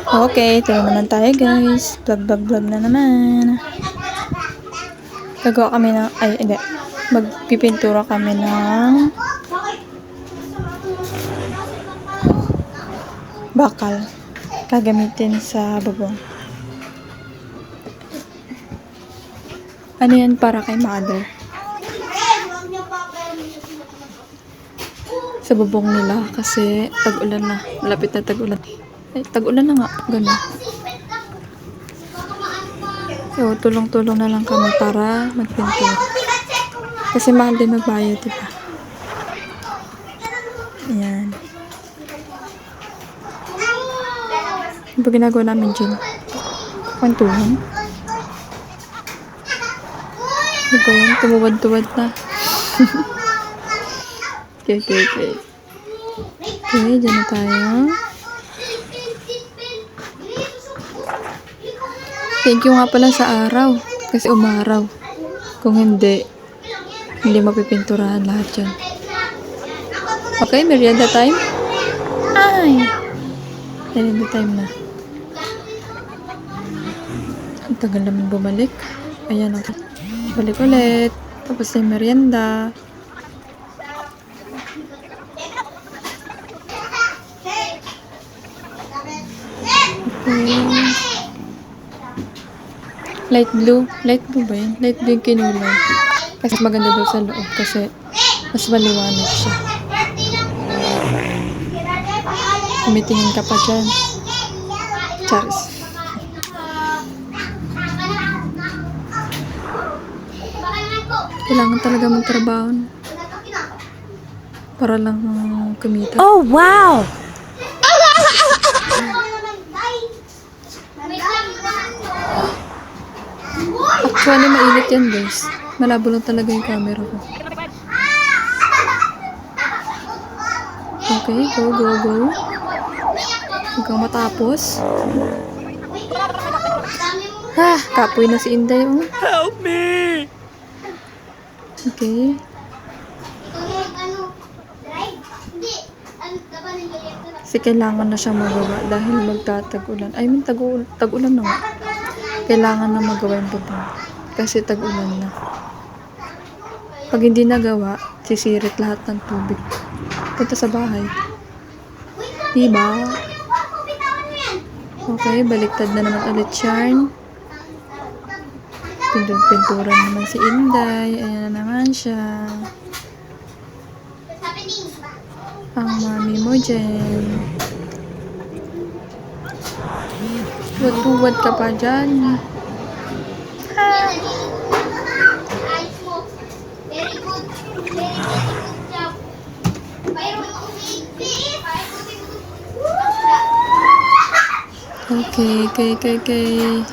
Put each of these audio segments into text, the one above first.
Okay, ito na naman tayo guys. Vlog na naman. Gagawa kami ng, ay hindi, magpipintura kami ng bakal. Gagamitin sa bubong. Ano yan para kay mother? Sa bubong nila kasi tag-ulan na. Malapit na tag-ulan. Ay, tag-ulan na nga. Ganun. So, tulong-tulong na lang kami para magpintura. Kasi mahal din magbayad, diba? Ayan. Ano ba ginagawa namin dyan? Pantulong? Ano ba yan? Tumuwad-tuwad na. Okay. Okay, dyan na tayo. Thank you nga pala sa araw. Kasi umaraw. Kung hindi mapipinturahan lahat yan. Okay, merienda time. Ay! Merienda time na. Ang tagal naman bumalik. Ayan ako. Balik ulit. Tapos yung merienda. Okay. Light blue ba yan? Light blue yung kinulay. Kasi maganda daw sa loob kasi mas maliwanag siya. Kumitingin ka pa dyan. Charis. Kailangan talaga magtrabaho para lang kumita. Oh, wow! Actually, mainit yan guys. Malabo lang talaga yung camera ko. Okay, go. Hanggang matapos. Kapoy na si Inday. Oh. Help me! Okay. Kasi kailangan na siya magawa dahil magtatag-ulan. I mean, tag-ulan na nga. Kailangan na magawa yung bubong. Kasi tag-ulan na. Pag hindi nagawa, sisirit lahat ng tubig. Punta sa bahay. Diba? Okay, baliktad na naman ulit yarn. Pintura naman si Inday. Ayan na naman siya. Ang mami mo dyan. Tuwad ka pa dyan. Okay.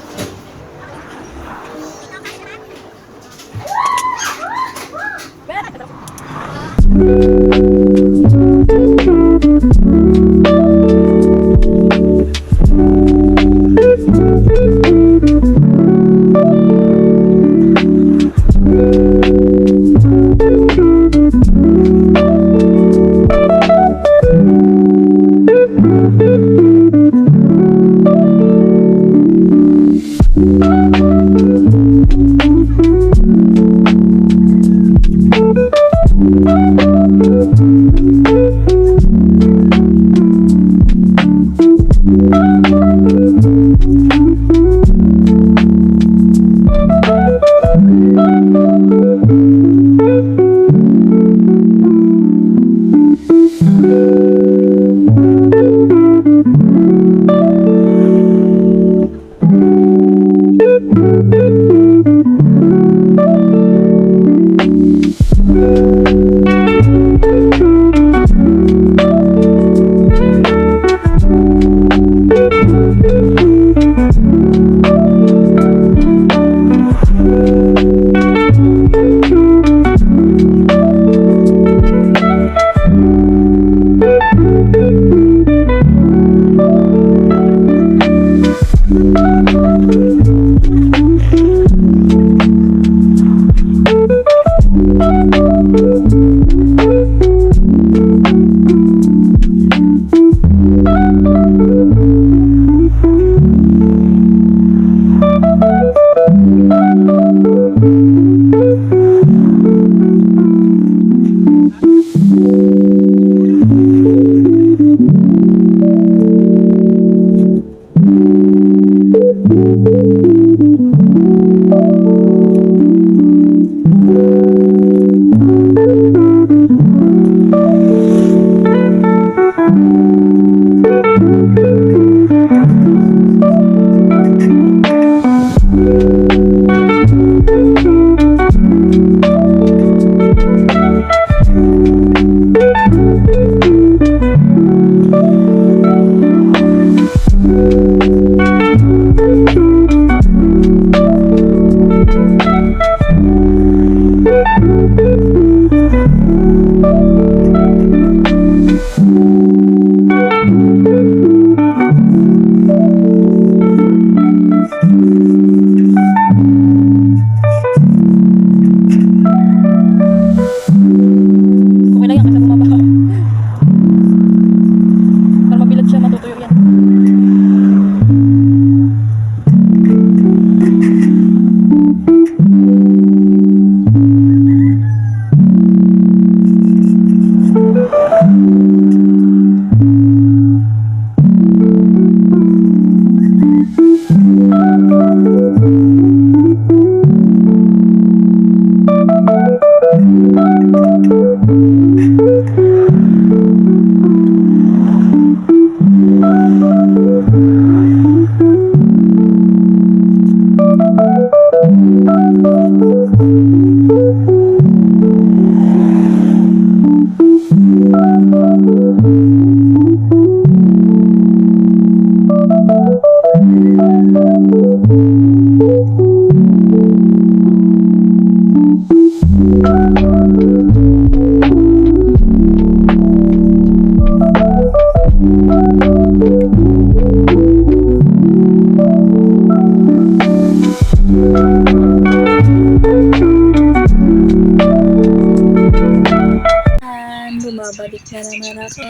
Bumabalik na naman ako.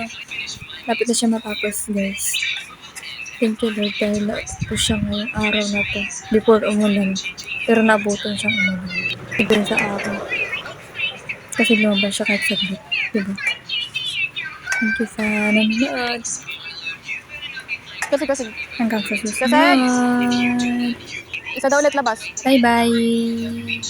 Lapit na siya matapos, guys. Thank you, Lord, dahil po siya ngayong araw na to. Before umulan. Pero nabutan siyang umulan. Ibig sa araw. Kasi lumabas siya kahit saglit. Diba? Thank you sa nanonood. Kasi. Hanggang sa susunod. Isa daw ulit labas. Bye-bye!